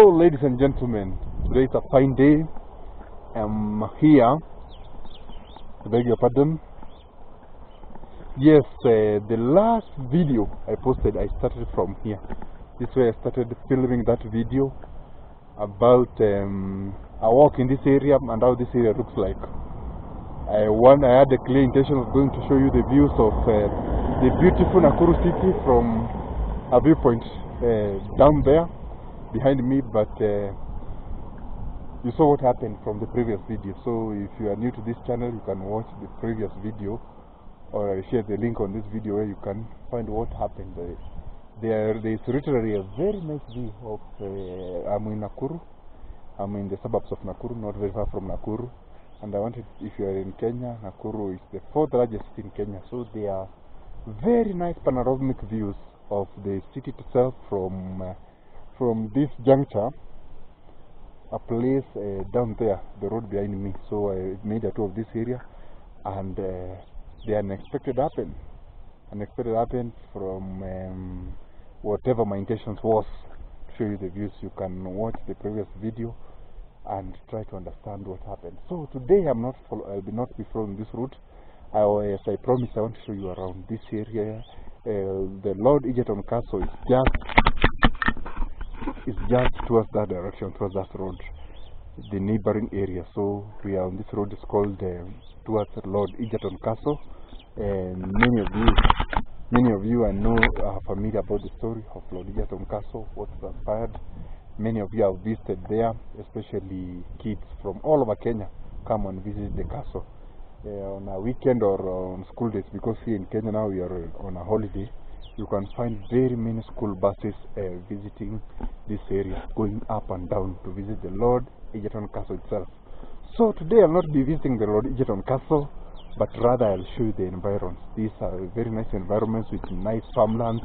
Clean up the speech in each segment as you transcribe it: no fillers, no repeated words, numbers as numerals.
Hello, ladies and gentlemen. Today is a fine day. I'm here. I beg your pardon. Yes, the last video I posted, I started from here. This way I started filming that video about a walk in this area and how this area looks like. I had a clear intention of going to show you the views of the beautiful Nakuru city from a viewpoint down there behind me, but you saw what happened from the previous video. So if you are new to this channel, you can watch the previous video, or I share the link on this video where you can find what happened. There is literally a very nice view of I'm in Nakuru. I'm in the suburbs of Nakuru, not very far from Nakuru. And I wanted, if you are in Kenya, Nakuru is the 4th largest city in Kenya. So there are very nice panoramic views of the city itself from this juncture, a place down there, the road behind me. So I made a tour of this area, and the unexpected happened. Unexpected happened from whatever my intentions was to show you the views. You can watch the previous video and try to understand what happened. So today I will not be following this route. As I promised, I want to show you around this area. The Lord Egerton Castle is just towards that direction, towards that road, the neighboring area. So we are on this road. It's called towards Lord Egerton Castle, and many of you I know are familiar about the story of Lord Egerton Castle, what transpired. Many of you have visited there, especially kids from all over Kenya come and visit the castle on a weekend or on school days, because here in Kenya now we are on a holiday. You can find very many school buses visiting this area, going up and down to visit the Lord Egerton Castle itself. So today I'll not be visiting the Lord Egerton Castle, but rather I'll show you the environs. These are very nice environments with nice farmlands,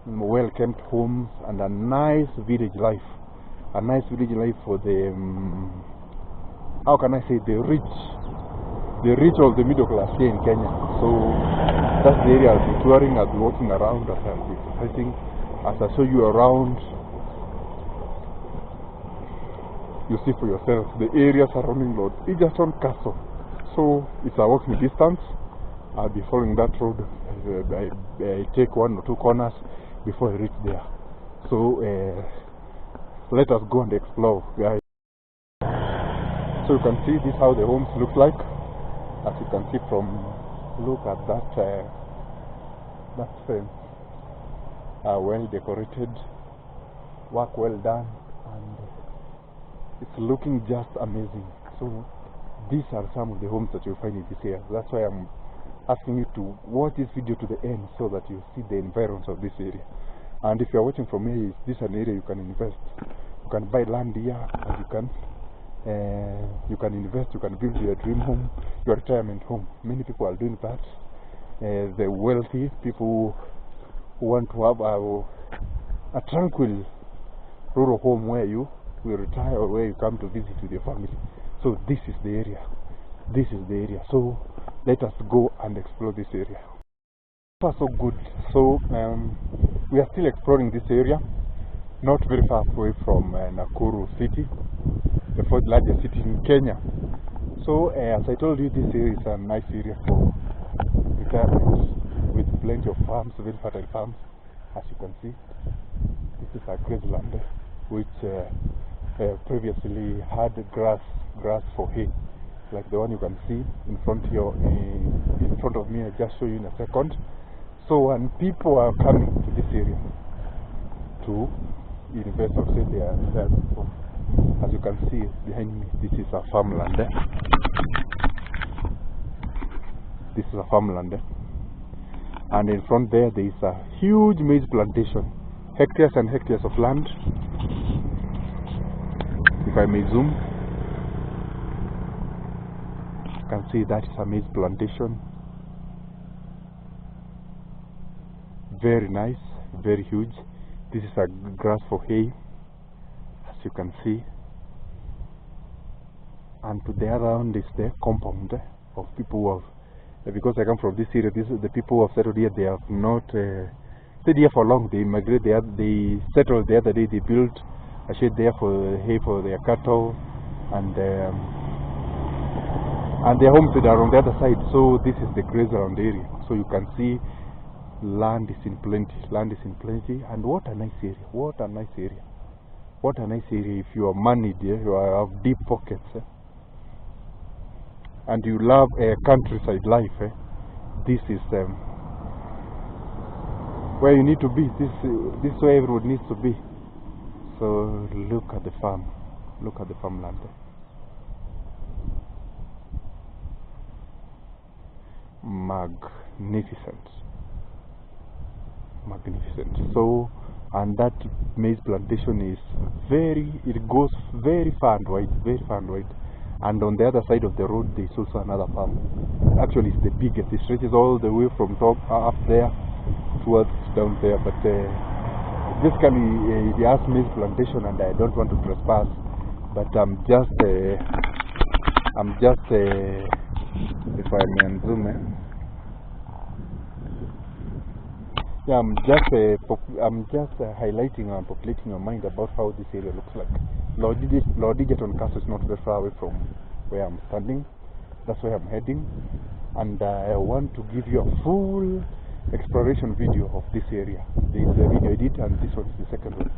well-kept homes, and a nice village life. A nice village life for the, how can I say, the rich of the middle class here in Kenya. So that's the area I'll be touring. I'll be walking around, as I'll be exercising. As I show you around, you see for yourself the area surrounding Lord Egerton Castle. So it's a walking distance. I'll be following that road. I take 1 or 2 corners before I reach there. So let us go and explore, guys. So you can see this how the homes look like. As you can see from, look at that fence, well decorated, work well done, and it's looking just amazing. So these are some of the homes that you'll find in this area. That's why I'm asking you to watch this video to the end, so that you see the environs of this area. And if you're watching from here, this is an area you can invest. You can buy land here, and you can invest. You can build your dream home, your retirement home. Many people are doing that. The wealthy people who want to have a tranquil rural home where you will retire, or where you come to visit with your family. So this is the area. This is the area. So let us go and explore this area. So far so good. So we are still exploring this area, not very far away from Nakuru city, the 4th largest city in Kenya. So as I told you, this area is a nice area for retirement, with plenty of farms, very fertile farms. As you can see, this is a grassland which previously had grass for hay, like the one you can see in front here, in front of me. I'll just show you in a second. So when people are coming to this area to invest, or say they are there, as you can see behind me, this is a farmland. This is a farmland, and in front there is a huge maize plantation, hectares and hectares of land. If I may zoom, you can see that is a maize plantation. Very nice, very huge. This is a grass for hay, as you can see. And to the other end is the compound of people who have, because I come from this area, the people who have settled here, they have not stayed here for long. They migrated, they settled the other day. They built a shed there for hay for their cattle, and their homes are on the other side. So this is the grazeland area. So you can see land is in plenty. Land is in plenty, and what a nice area! What a nice area! What a nice area! If you are moneyed, you have deep pockets, and you love countryside life, this is where you need to be. This is where everyone needs to be. So look at the farm. Look at the farmland. Magnificent. Magnificent. So, and that maize plantation is it goes very far and wide, very far and wide. And on the other side of the road there is also another farm. Actually it's the biggest. It stretches all the way from top up there towards down there. But basically it has maize plantation, and I don't want to trespass. But I'm just if I may zoom in. Yeah, I'm just highlighting and populating your mind about how this area looks like. Egerton Castle is not very far away from where I'm standing. That's where I'm heading, and I want to give you a full exploration video of this area. This is the video I did, and this one is the second one.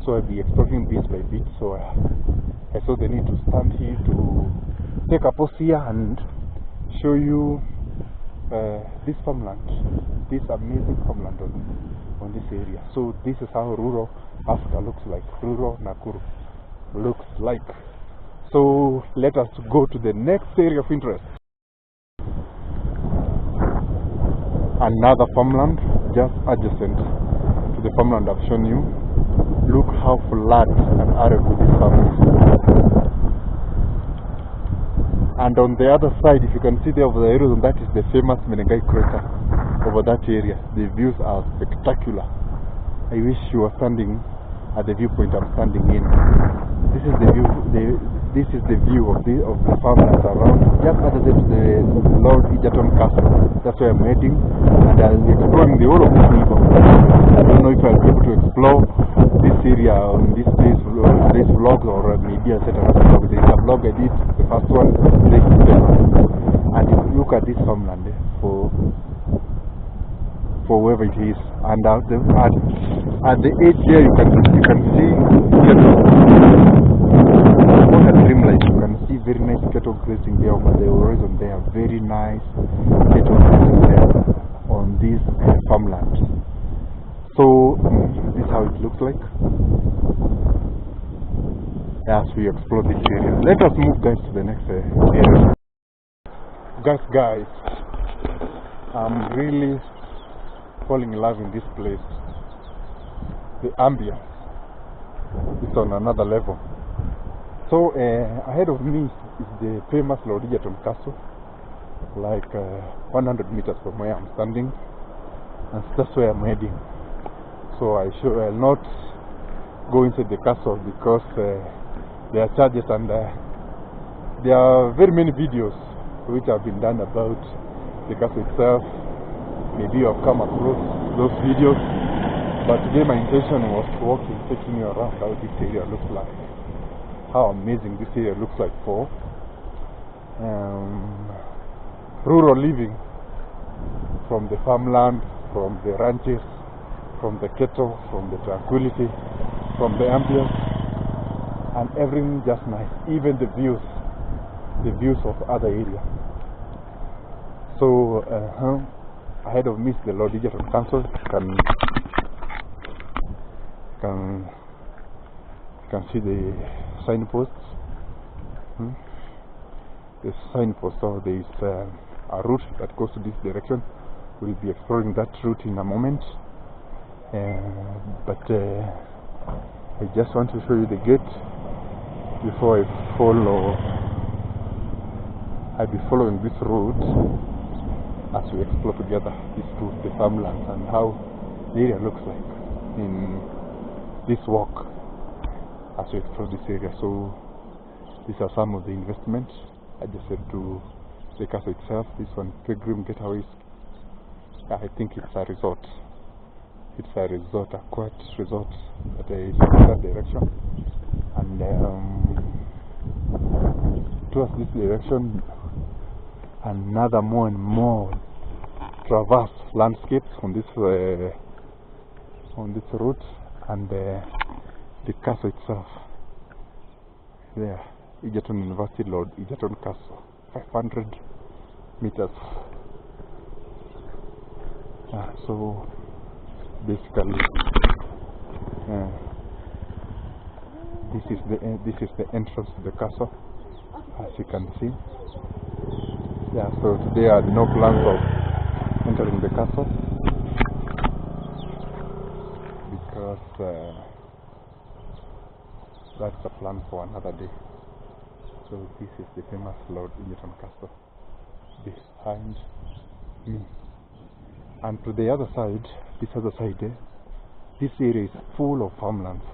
So I'll be exploring bit by bit. So I saw the need to stand here to take a pause here and show you this farmland, this amazing farmland on this area. So this is how rural Africa looks like, rural Nakuru looks like. So let us go to the next area of interest. Another farmland just adjacent to the farmland I've shown you. Look how flat and arable this farm is. And on the other side, if you can see there over the horizon, that is the famous Menengai crater over that area. The views are spectacular. I wish you were standing at the viewpoint I'm standing in. This is the view. This is the view of the farmlands around. Just adjacent to the Egerton Castle. That's where I'm heading, and I'll be exploring the whole of this river. I don't know if I'll be able to explore this area on this vlog, or maybe I'll set another vlog. There is a vlog I did, the first one, and look at this farmland for whoever it is. And at the edge there, you can see cattle. What a dreamlight! You can see very nice cattle grazing there over the horizon. There are very nice cattle grazing there on this farmland. So this is how it looks like as we explore this area. Let us move, guys, to the next area. Guys, I'm really falling in love in this place. The ambience is on another level. So ahead of me is the famous Lordegerton Castle, like 100 meters from where I'm standing, and that's where I'm heading. So I'll not go inside the castle because there are charges, and there are very many videos which have been done about the castle itself. Maybe you have come across those videos, but today my intention was to walk in, taking you around how this area looks like, how amazing this area looks like for rural living, from the farmland, from the ranches, from the cattle, from the tranquility, from the ambience, and everything just nice, even the views of other areas. So ahead of me is the Lordegerton Castle. You can see the signposts. The signpost. So there is a route that goes to this direction. We'll be exploring that route in a moment. But I just want to show you the gate before I follow. I'll be following this road as we explore together this route, the farmlands, and how the area looks like in this walk as we explore this area. So these are some of the investments adjacent to the castle itself. This one, Pilgrim Getaways. I think it's a resort. It's a resort, a quiet resort that is in that direction. And towards this direction, another more and more traverse landscapes on this route, and the castle itself there, Egerton University, Lord Egerton Castle, 500 meters. So basically, this is the entrance to the castle, as you can see. Yeah, so today I had no plans of entering the castle because that's a plan for another day. So this is the famous Lord Egerton Castle behind me. And to the other side, this other side, this area is full of farmlands,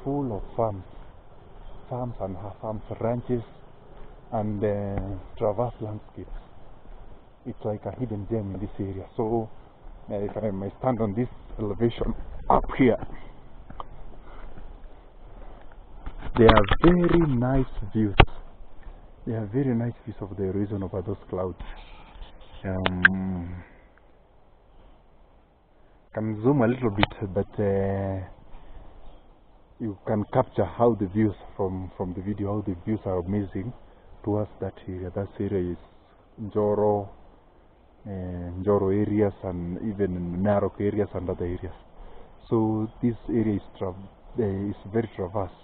full of farms and farms, ranches, and traverse landscapes. It's like a hidden gem in this area. So if I may stand on this elevation up here, there are very nice views. There are very nice views of the horizon over those clouds. Can zoom a little bit, but you can capture how the views from the video, how the views are amazing towards that area. That area is Njoro areas, and even Narok areas and other areas. So this area is very traverse,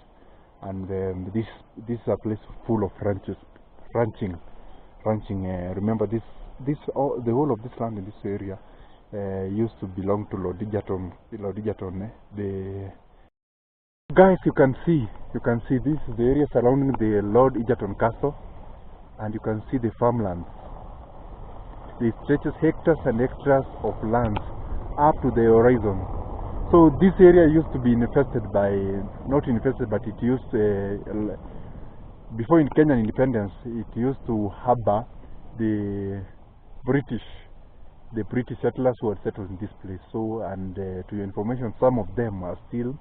and this is a place full of ranching. Remember the whole of this land in this area used to belong to Lord Egerton. Guys, you can see this is the area surrounding the Lord Egerton Castle, and you can see the farmlands. It stretches hectares and hectares of land up to the horizon. So this area used to be infested by, not infested, but it used before in Kenyan independence, it used to harbor the British settlers who had settled in this place. So, and to your information, some of them are still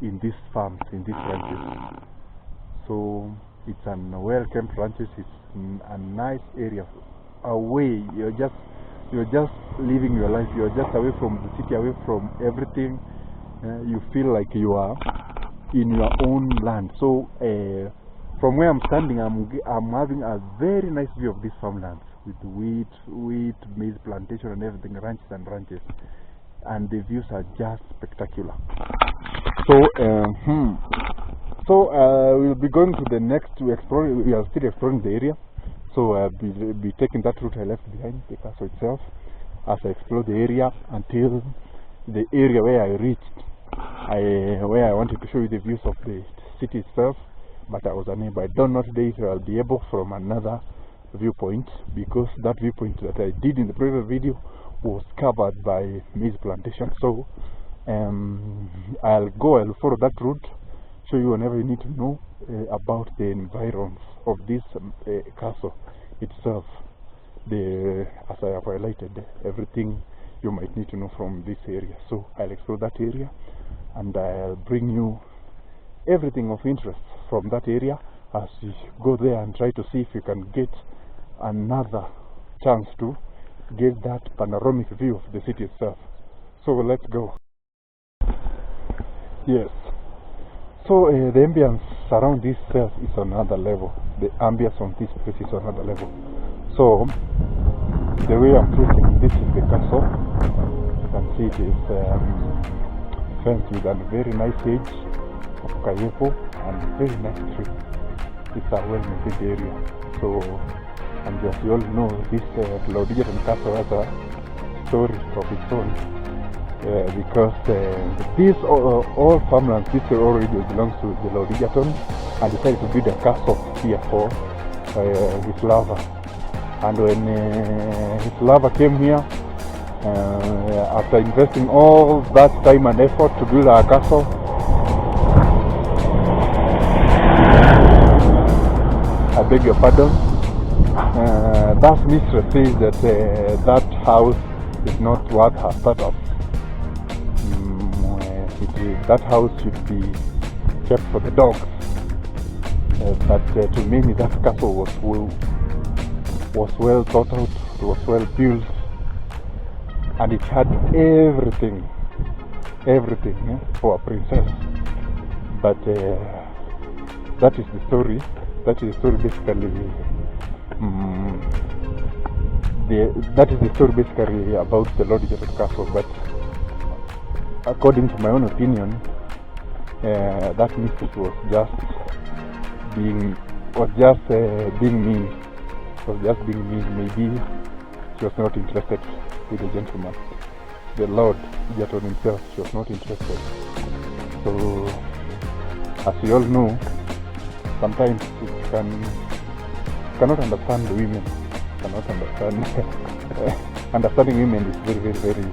in these farms, in these ranches. So it's a well-kept ranches. It's a nice area. Away, you're just living your life. You're just away from the city, away from everything. You feel like you are in your own land. So from where I'm standing, I'm having a very nice view of these farmlands with wheat, maize plantation and everything, ranches, and the views are just spectacular. So we'll be going to the next to explore. We are still exploring the area, so I'll be taking that route I left behind, the castle itself, as I explore the area until the area where I reached, where I wanted to show you the views of the city itself, but I was unable. I don't know today if I'll be able from another viewpoint, because that viewpoint that I did in the previous video was covered by maize plantation. So I'll follow that route, show you whenever you need to know about the environs of this castle itself. As I have highlighted, everything you might need to know from this area. So I'll explore that area, and I'll bring you everything of interest from that area as you go there and try to see if you can get another chance to get that panoramic view of the city itself. So let's go. Yes. So the ambience around this itself is on another level. The ambience on this place is on another level. So the way I'm facing, this is the castle. You can see it is fenced with a very nice hedge of kayepo and very nice tree. It's a well-maintained area. So, and as you all know, this Lord Egerton Castle has a story of its own, because this all farmlands, this already belongs to the Lord Egerton, and decided to build a castle here for his lover. And when his lover came here, after investing all that time and effort to build a castle, I beg your pardon, that mistress says that that house is not worth her startup. that house should be kept for the dogs. But to many, that castle was well thought out, it was well built, and it had everything for a princess. But that is the story. That is the story basically. That is the story basically about the Lordegerton Castle. But according to my own opinion, that mistress was just being mean. Maybe she was not interested with the gentleman, the Lord Egerton himself. She was not interested. So, as you all know, sometimes it cannot understand women. Cannot understand. Understanding women is very, very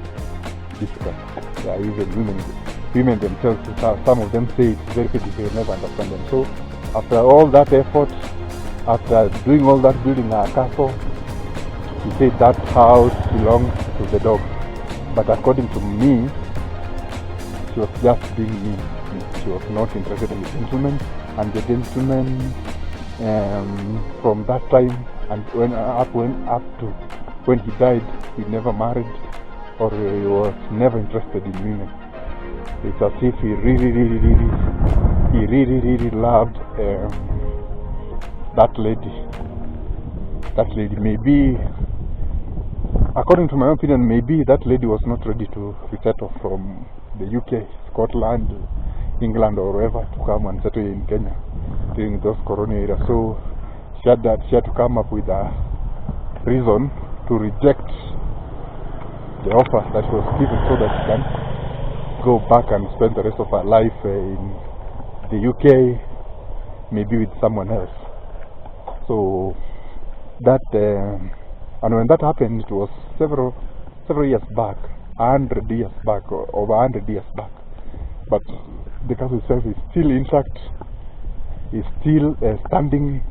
difficult. Yeah, even women themselves, some of them say it's very difficult, they never understand them. So, after all that effort, after doing all that building a castle, he said that house belongs to the dog. But according to me, she was just being mean. She was not interested in the gentleman, and the gentleman from that time and when he died, he never married, or he was never interested in women. It's as if he really loved that lady. Maybe, according to my opinion, maybe that lady was not ready to resettle from the UK, Scotland, England, or wherever, to come and settle in Kenya during those corona era. So she had to come up with a reason to reject the offer that she was given, so that she can go back and spend the rest of her life in the UK, maybe with someone else. So that and when that happened, it was several years back, 100 years back, or over 100 years back. But the castle itself is still intact, is still standing,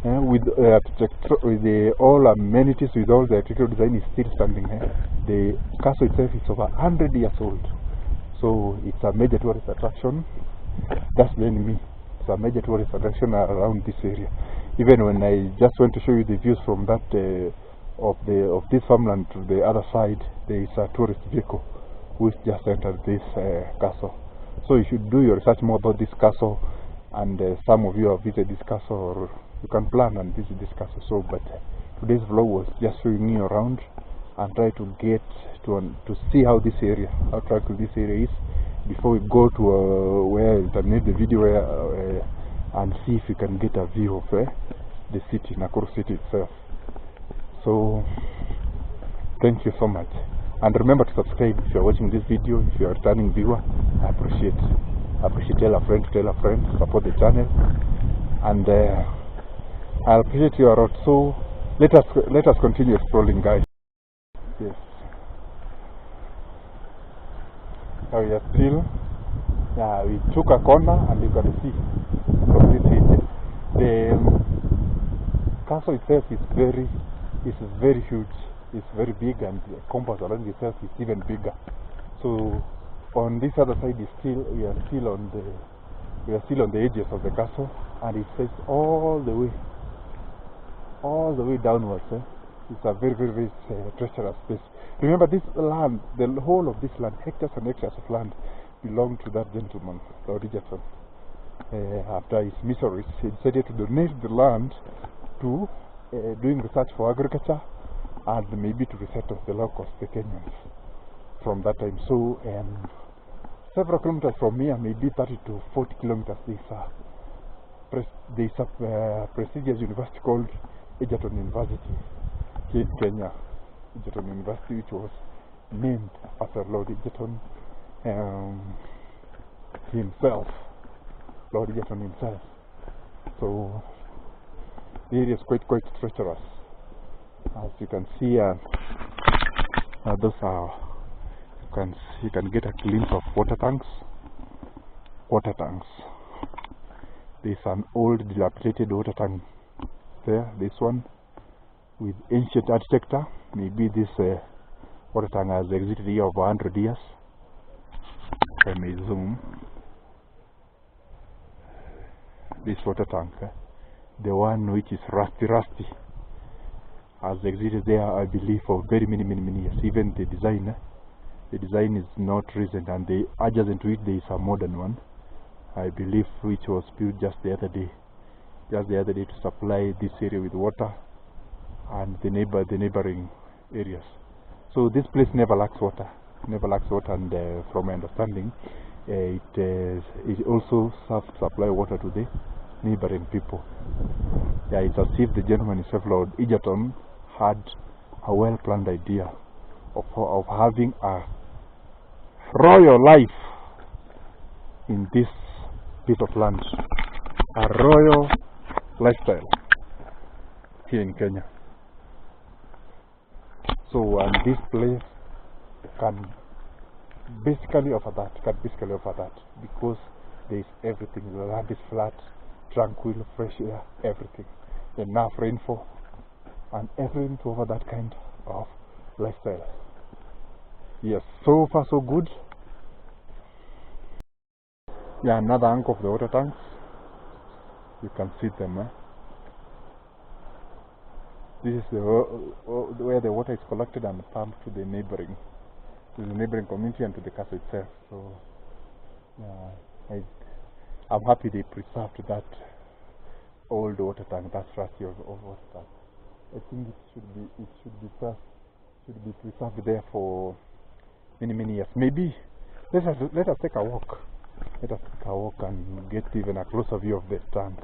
with all amenities, with all the architectural design is still standing. The castle itself is over 100 years old, so it's a major tourist attraction. That's the enemy. It's a major tourist attraction around this area. Even when I just went to show you the views from that of this farmland to the other side, there is a tourist vehicle which just entered this castle. So you should do your research more about this castle, and some of you have visited this castle, or you can plan and visit this castle. So, but today's vlog was just showing you around and try to get to see how this area, how tranquil this area is, before we go to where I terminate the video, and see if you can get a view of the city, Nakuru city itself. So thank you so much, and remember to subscribe if you are watching this video. If you are a returning viewer, I appreciate. Tell a friend, support the channel, and I appreciate you a lot. So let us continue exploring, guys. Yes. Now we are still. Yeah, we took a corner, and you can see from this area the castle itself is very huge. It's very big, and the compass around itself is even bigger. So on this other side is we are still on the edges of the castle, and it says all the way downwards. It's a very treacherous place. Remember, this land, the whole of this land, hectares and hectares of land, belonged to that gentleman, Lord Egerton. After his miseries, he decided to donate the land to doing research for agriculture, and maybe to resettle the locals, the Kenyans, from that time. So several kilometers from here, maybe 30 to 40 kilometers, there is a prestigious university called Egerton University here in Kenya. Egerton University, which was named after Lord Egerton himself, Lord Egerton himself. So the area is quite treacherous. As you can see, those are, you can get a glimpse of water tanks. There's an old dilapidated water tank there, this one, with ancient architecture. Maybe this water tank has existed here over 100 years. I may zoom, this water tank, the one which is rusty, has existed there, I believe, for very many years. Even the design is not recent, and the adjacent to it there is a modern one, I believe, which was built just the other day to supply this area with water and the neighboring areas. So this place never lacks water, and from my understanding, it also serves to supply water to the neighboring people. Yeah, it's as if the gentleman himself, Lord Egerton, had a well-planned idea of having a royal life in this bit of land, a royal lifestyle here in Kenya. So, and this place can basically offer that, because there is everything. The land is flat, tranquil, fresh air, everything, enough rainfall, and everything to offer that kind of lifestyle. Yes, so far so good. Yeah, another angle of the water tanks. You can see them. This is where the water is collected and pumped to the neighboring community and to the castle itself. So, yeah, I'm happy they preserved that old water tank, that rusty old water tank. I think it should be preserved there for many years. Maybe let us take a walk. Let us take a walk and get even a closer view of the tank.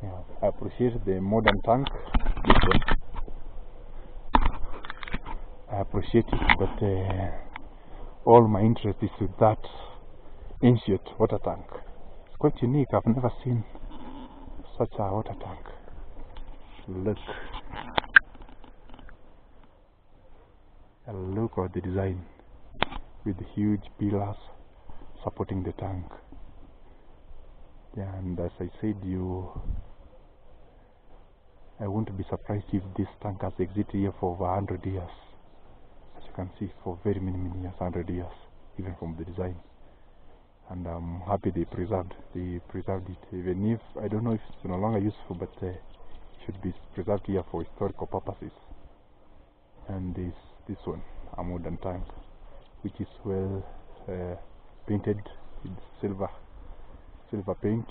Yeah, I appreciate the modern tank. I appreciate it, but all my interest is with that ancient water tank. It's quite unique. I've never seen such a water tank. Look at the design, with huge pillars supporting the tank. Yeah, and as I said, I won't be surprised if this tank has existed here for over 100 years. As you can see, for very many years, 100 years, even from the design. And I'm happy they preserved it, even if I don't know if it's no longer useful, but it should be preserved here for historical purposes. And this one, a modern tank, which is well painted with silver paint.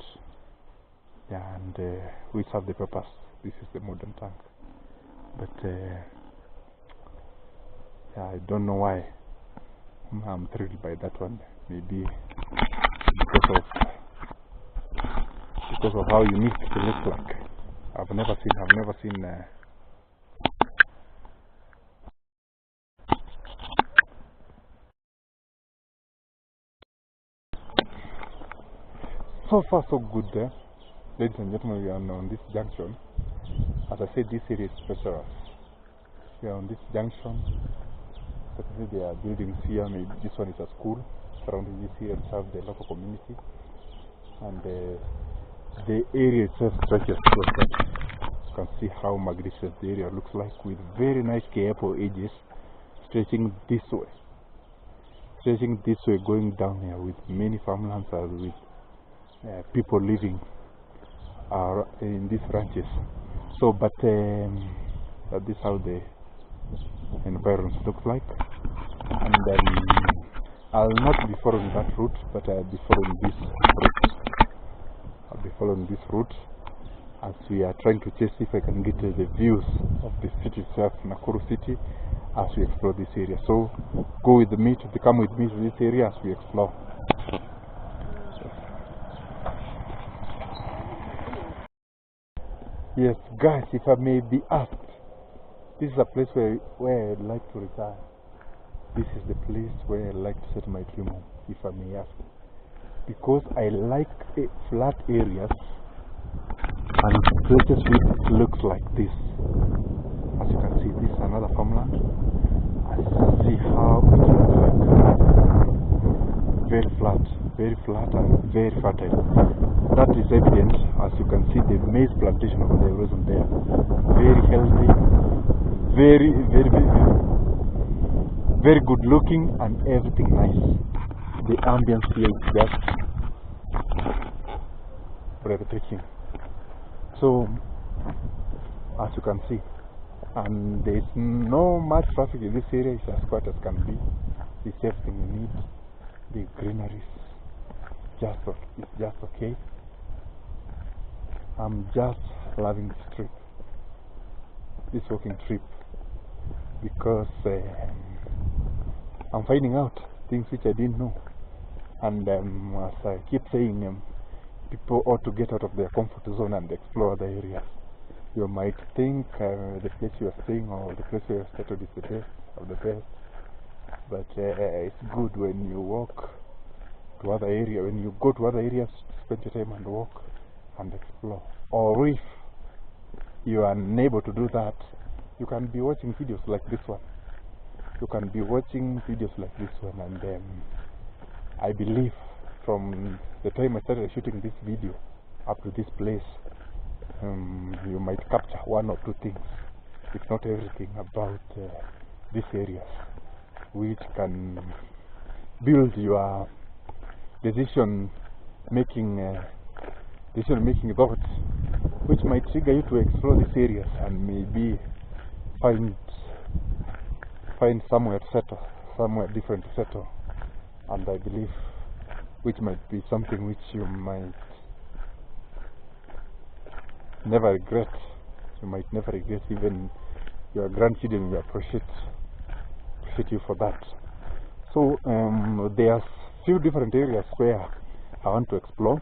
Yeah, and we serve the purpose. This is the modern tank, but yeah, I don't know why I'm thrilled by that one. Maybe because of how unique it looks like. I've never seen so far so good there. Ladies and gentlemen, we are on this junction. As I said, this area is special. We are on this junction. But there are buildings here. Maybe this one is a school surrounding this here and serve the local community. And the area itself stretches across that. You can see how magnificent the area looks like, with very nice careful edges stretching this way, going down here, with many farmlands and with people living in these ranches. So, but this is how the environment looks like. And I'll not be following that route, but I'll be following this route. As we are trying to chase if I can get the views of the city itself, Nakuru city, as we explore this area. So come with me to this area as we explore. Yes, guys, if I may be asked, this is a place where I'd like to retire. This is the place where I'd like to set my dream home, if I may ask. Because I like flat areas and places which looks like this. As you can see, this is another farmland. As you can see how it looks like. Very flat and very fertile. That is evident as you can see the maize plantation over there wasn't there. Very healthy, very good looking, and everything nice. the ambience here is just breathtaking. So as you can see, and there's no much traffic in this area. It's as quiet as can be. It's everything you need. The greenery is just okay. I'm just loving this trip, this walking trip, because I'm finding out things which I didn't know. And as I keep saying, people ought to get out of their comfort zone and explore other areas. You might think the place you are staying or the place you are settled is the best of the best, but it's good when you walk to other areas, when you go to other areas, spend your time and walk and explore. Or if you are unable to do that, you can be watching videos like this one. You can be watching videos like this one, and I believe from the time I started shooting this video up to this place, you might capture one or two things, if not everything, about these areas, which can build your decision making thoughts, which might trigger you to explore these areas and maybe find somewhere to settle, somewhere different to settle. And I believe which might be something which you might never regret. You might never regret. Even your grandchildren will appreciate you for that. So there are few different areas where I want to explore,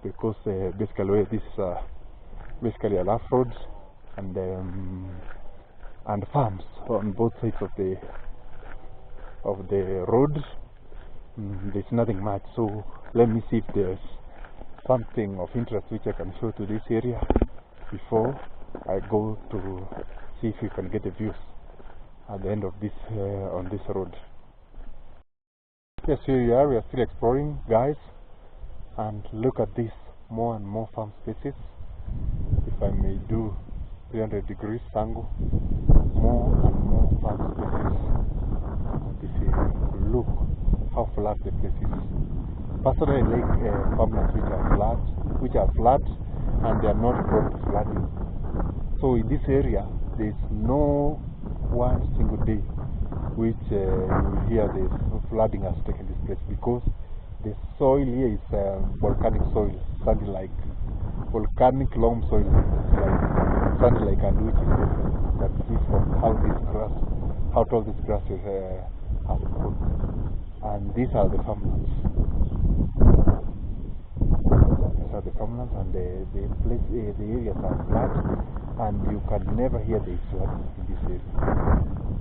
because basically this is basically a rough road and farms on both sides of the road. There's nothing much, so let me see if there's something of interest which I can show to this area before I go to see if you can get the views at the end of this on this road. Yes, here we are. We are still exploring, guys, and look at this, more and more farm spaces. If I may do 300 degrees angle, more and more farm spaces. This is, look how flat the place is. Personally, I like farmlands which are flat and they are not prone to flooding. So in this area, there is no one single day which you will hear the flooding has taken this place, because the soil here is volcanic soil, sandy like volcanic loam soil, like sandy like, and which is you can see from how tall this grass is, has grown. And these are the farmlands. These are the farmlands, and the areas are flat, and you can never hear the flooding in this area.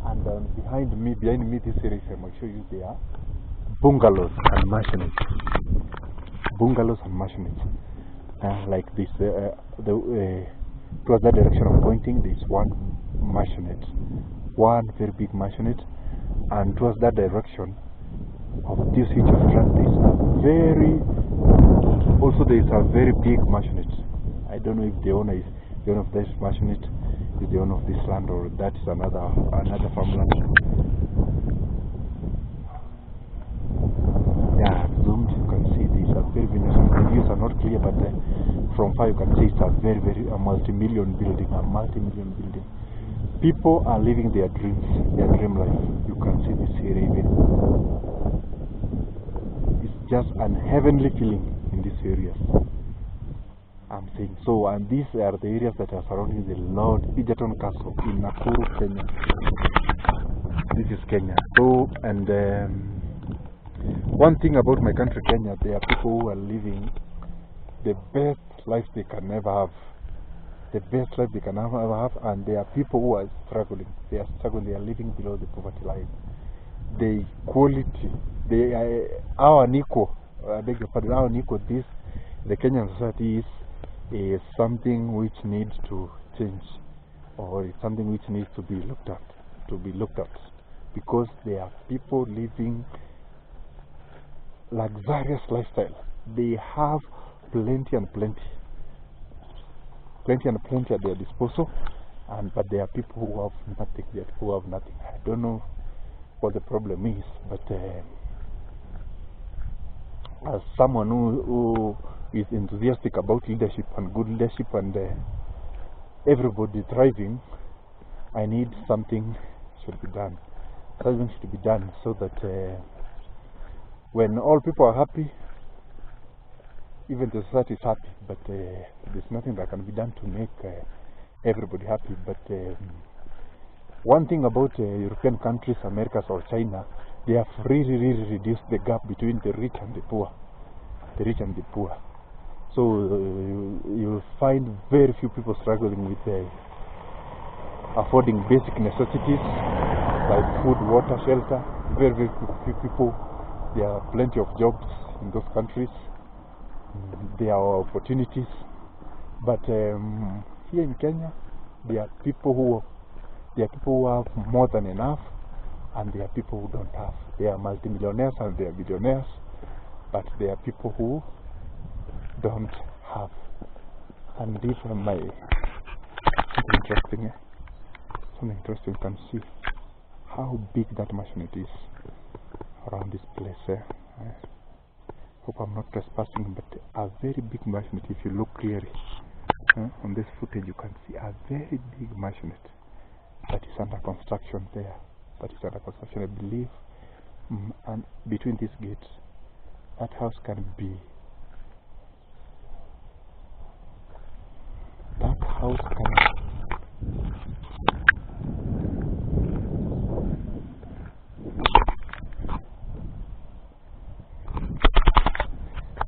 And behind me, this area, I will show you there, bungalows and mansionettes. Bungalows and mansionettes, like this. Towards that direction I'm pointing, there is one mansionette, one very big mansionette, and towards that direction of this huge front, there is a very big mansionette. I don't know if the owner is the owner of this mansionette, is the owner of this land, or that is another farmland. Yeah, zoomed, you can see these are very nice. The views are not clear, but from far you can see it's a very multi-million building, building. People are living their dreams, their dream life. You can see this area even. It's just an heavenly feeling in these areas, I'm saying. So, and these are the areas that are surrounding the Lord Egerton Castle in Nakuru, Kenya. This is Kenya. So, and one thing about my country, Kenya, there are people who are living the best life they can ever have. The best life they can ever have, and there are people who are struggling. They are living below the poverty line. The equality, our unequal, I beg your pardon, our unequal, this, the Kenyan society is something which needs to change, or it's something which needs to be looked at, because there are people living luxurious lifestyle. They have plenty at their disposal, but there are people who have nothing. I don't know what the problem is, but as someone who is enthusiastic about leadership and good leadership and everybody thriving, I need something should be done. Something should be done so that when all people are happy, even the society is happy. But there's nothing that can be done to make everybody happy. But one thing about European countries, Americas or China, they have really reduced the gap between the rich and the poor. The rich and the poor. So you'll find very few people struggling with affording basic necessities like food, water, shelter. Very few people. There are plenty of jobs in those countries. There are opportunities. But here in Kenya, there are people who have more than enough, and there are people who don't have. There are multimillionaires and there are billionaires, but there are people who don't have. And these are my something interesting. Something interesting. You can see how big that machine is around this place. Hope I'm not trespassing, but a very big machine. If you look clearly on this footage, you can see a very big machine that is under construction there. That is under construction, I believe. And between these gates, that house can be. That house can.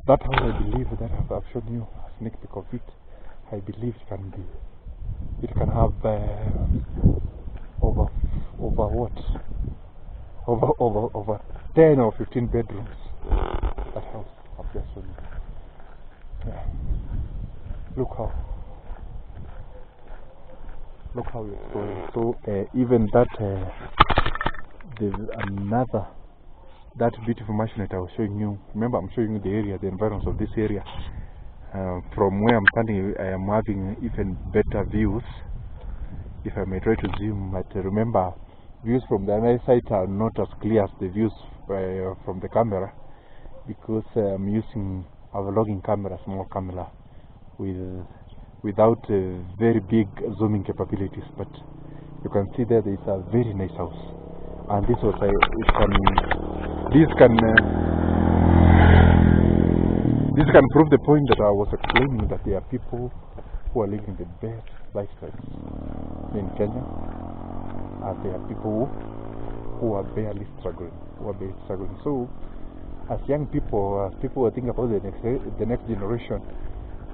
That house, I believe, that I've shown you a sneak peek of it. I believe it can be. It can have over 10 or 15 bedrooms. That house I've just shown you. Yeah. Look how it's going. So even that there's another. That beautiful machine that I was showing you. Remember, I'm showing you the area, the environs of this area. From where I'm standing, I am having even better views. If I may try to zoom, but remember, views from the other side are not as clear as the views from the camera, because I'm using a vlogging camera, small camera, without very big zooming capabilities. But you can see there is a very nice house, and this was this can prove the point that I was explaining, that there are people who are living the best lifestyles in Kenya, and there are people who are barely struggling. So, as young people, as people are thinking about the next generation,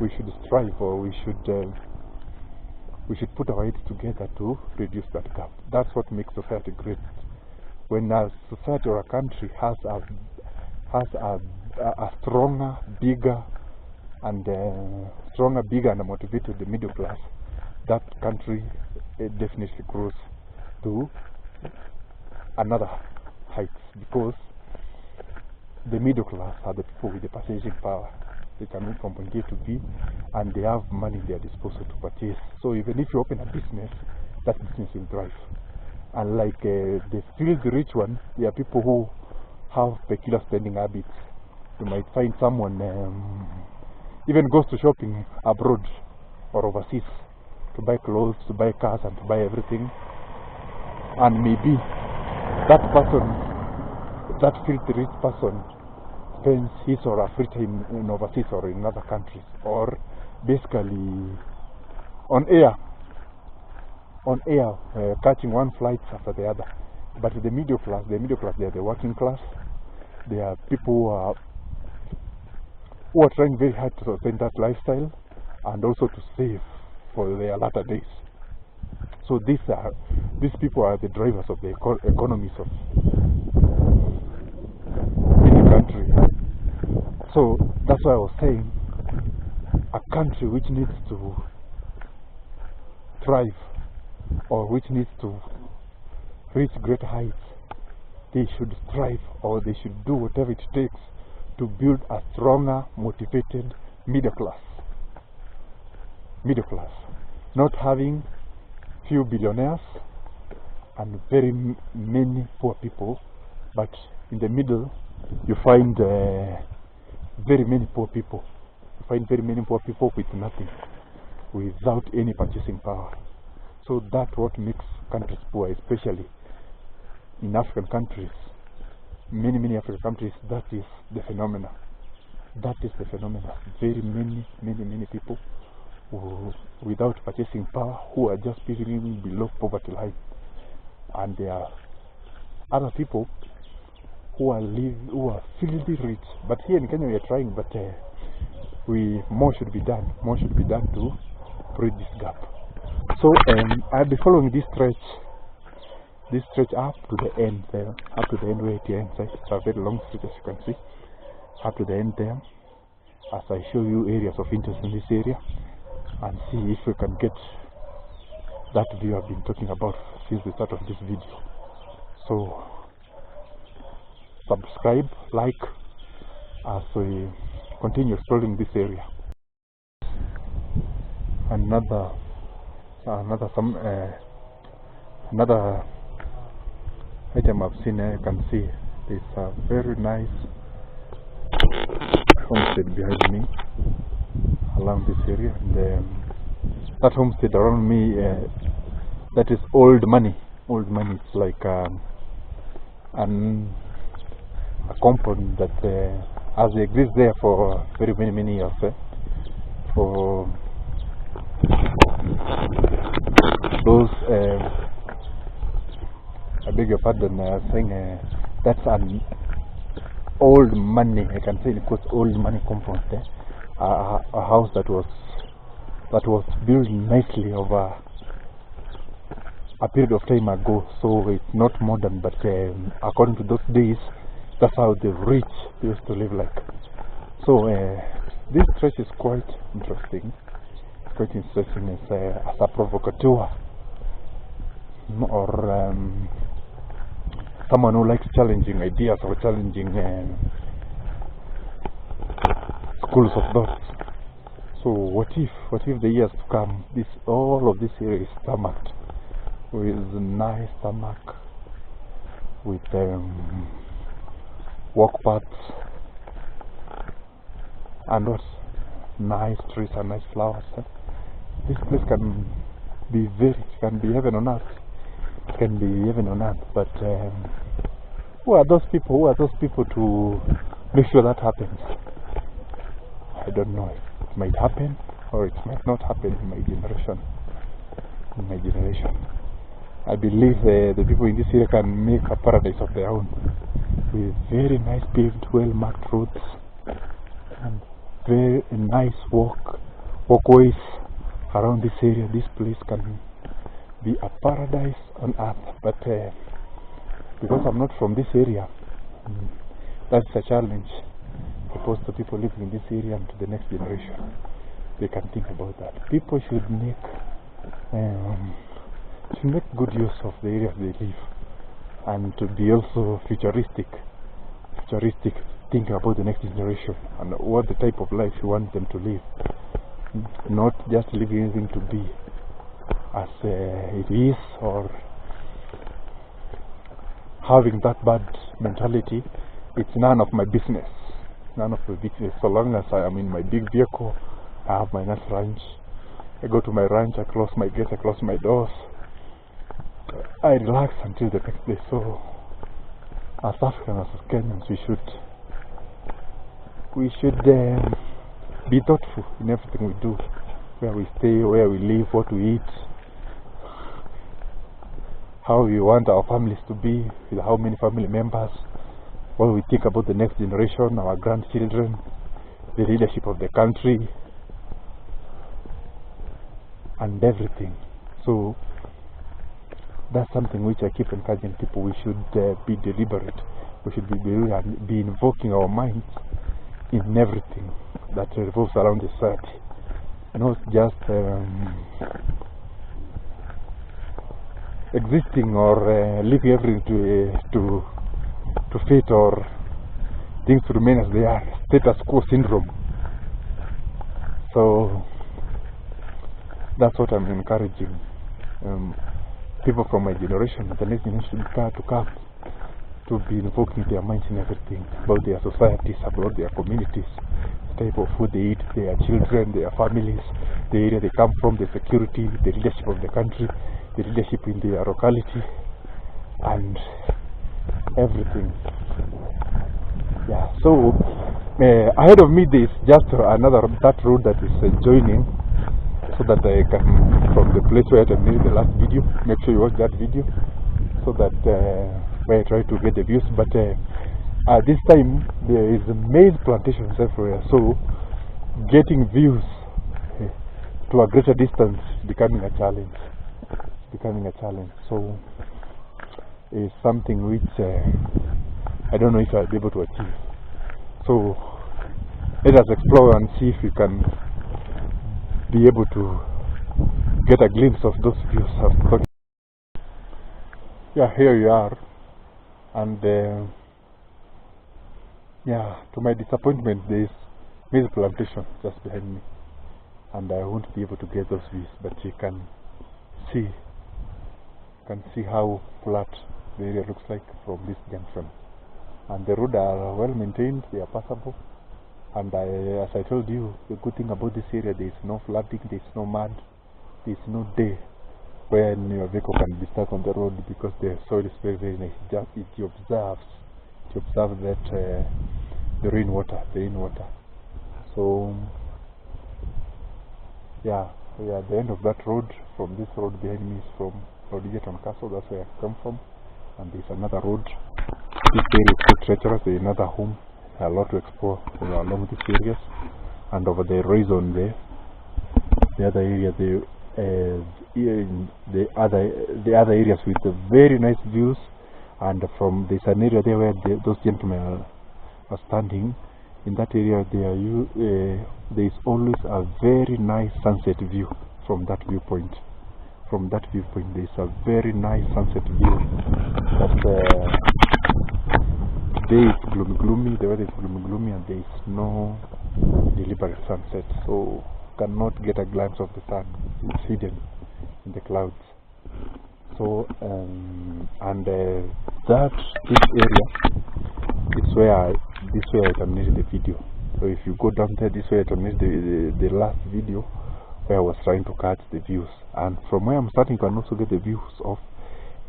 we should strive, or we should put our heads together to reduce that gap. That's what makes society great. When a society or a country has a stronger, bigger, and motivated middle class, that country definitely grows to another heights, because the middle class are the people with the purchasing power. They can move from point A to B, and they have money at their disposal to purchase. So even if you open a business, that business will thrive. And like the rich one, there are people who have peculiar spending habits. You might find someone even goes to shopping abroad or overseas to buy clothes, to buy cars, and to buy everything. And maybe that person, that filthy rich person, spends his or her free time in overseas or in other countries, or basically on air, catching one flight after the other. But the middle class, they are the working class. They are people who are trying very hard to sustain that lifestyle, and also to save for their latter days. So these people are the drivers of the economies of any country. So that's why I was saying, a country which needs to thrive, or which needs to reach great heights, they should strive, or they should do whatever it takes to build a stronger, motivated middle class. Not having few billionaires and very many poor people, but in the middle you find very many poor people. You find very many poor people with nothing, without any purchasing power. So that's what makes countries poor, especially in African countries. Many African countries, that is the phenomena. That is the phenomena. Very many people who, without purchasing power, who are just living below poverty line. And there are other people who are filthy rich. But here in Kenya we are trying, but more should be done. More should be done to bridge this gap. So I'll be following this stretch up to the end there, up to the end where it ends. It's a very long stretch, as you can see, up to the end there, as I show you areas of interest in this area and see if we can get that view I've been talking about since the start of this video. So subscribe, like, as we continue exploring this area. Another item I've seen, you can see there's a very nice homestead behind me along this area, and that homestead around me, that is old money. It's like a compound that has existed there for very many years. For those, I beg your pardon, saying that's an old money, I can say, because old money compound there, a house that was built nicely over a period of time ago. So it's not modern, but according to those days, that's how the rich used to live like. So this stretch is quite interesting. Quite interesting as a provocateur, or someone who likes challenging ideas or challenging schools of thought. So what if the years to come, all of this area is tarmacked, with nice tarmac, with walk paths and what nice trees and nice flowers. This place can be heaven on earth. It can be heaven on earth. But who are those people? Who are those people to make sure that happens? I don't know. It might happen or it might not happen in my generation. I believe the people in this area can make a paradise of their own, with very nice paved, well-marked roads and very nice walkways around this area. This place can be a paradise on earth. But because I'm not from this area, that's a challenge proposed to people living in this area and to the next generation. They can think about that. People should make good use of the areas they live, and to be also futuristic, thinking about the next generation and what the type of life you want them to live, not just leaving anything to be as it is, or having that bad mentality. It's none of my business. So long as I am in my big vehicle, I have my nice ranch, I go to my ranch, I close my gates, I close my doors, I relax until the next day. So as Africans, as Kenyans, we should be thoughtful in everything we do, where we stay, where we live, what we eat, how we want our families to be, with how many family members, what we think about the next generation, our grandchildren, the leadership of the country, and everything. So that's something which I keep encouraging people. We should be deliberate. We should be invoking our minds in everything that revolves around the society, not just existing or leaving everything to fate, or things to remain as they are, status quo syndrome. So that's what I'm encouraging people from my generation, the next generation, to come to be invoking their minds in everything about their societies, about their communities, the type of food they eat, their children, their families, the area they come from, the security, the leadership of the country, the leadership in their locality, and everything. Yeah, so ahead of me there is just another that road that is joining, so that I can, from the place where I made the last video, make sure you watch that video, so that where I try to get the views. But this time there is maize plantations everywhere, so getting views to a greater distance is becoming a challenge. So it's something which I don't know if I'll be able to achieve. So let us explore and see if we can be able to get a glimpse of those views. Yeah, here you are, and yeah, to my disappointment, there is maize plantation just behind me, and I won't be able to get those views. But you can see how flat the area looks like from this junction, and the roads are well maintained, they are passable. And as I told you, the good thing about this area, there is no flooding, there is no mud, there is no day when your vehicle can be stuck on the road, because the soil is very, very nice. It observes that the rainwater. So yeah, we are at the end of that road. From this road behind me is from Egerton Castle, that's where I come from. And there's another road. This area is quite treacherous. There's another home. A lot to explore along these areas. And over the horizon there, the other area, the other areas with the very nice views. And from there's an area there where those gentlemen are standing. In that area, there is always a very nice sunset view from that viewpoint. There is a very nice sunset view. Today it's gloomy, the weather is gloomy, and there is no deliberate sunset, so cannot get a glance of the sun. It's hidden in the clouds. So this area is where I terminated the video. So if you go down there, this way I terminated the last video where I was trying to catch the views. And from where I'm starting, you can also get the views of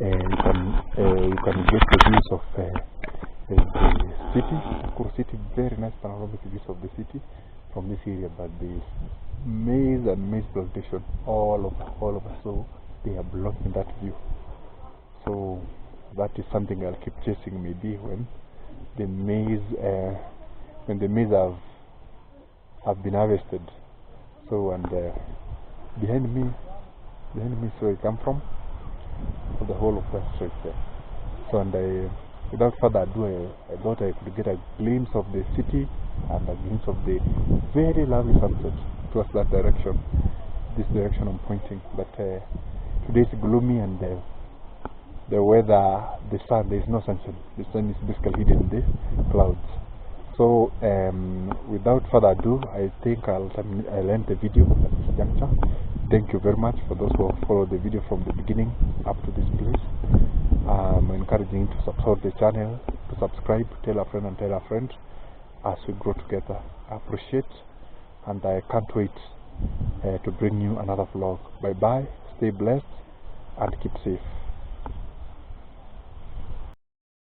you can get the views of the city, Nakuru city. Very nice panoramic views of the city from this area. But there's maize and maize plantation all over, so they are blocking that view. So that is something I'll keep chasing, maybe when the maize have been harvested. So, and behind me is where I come from, the whole of that straight there. So, and without further ado, I thought I could get a glimpse of the city and a glimpse of the very lovely sunset towards that direction. This direction I'm pointing. But today is gloomy, and the weather, the sun, there is no sunshine. The sun is basically hidden in the clouds. So without further ado, I think I'll end the video at this juncture. Thank you very much for those who have followed the video from the beginning up to this place. I'm encouraging you to support the channel, to subscribe, tell a friend and tell a friend as we grow together. I appreciate, and I can't wait to bring you another vlog. Bye bye, stay blessed and keep safe.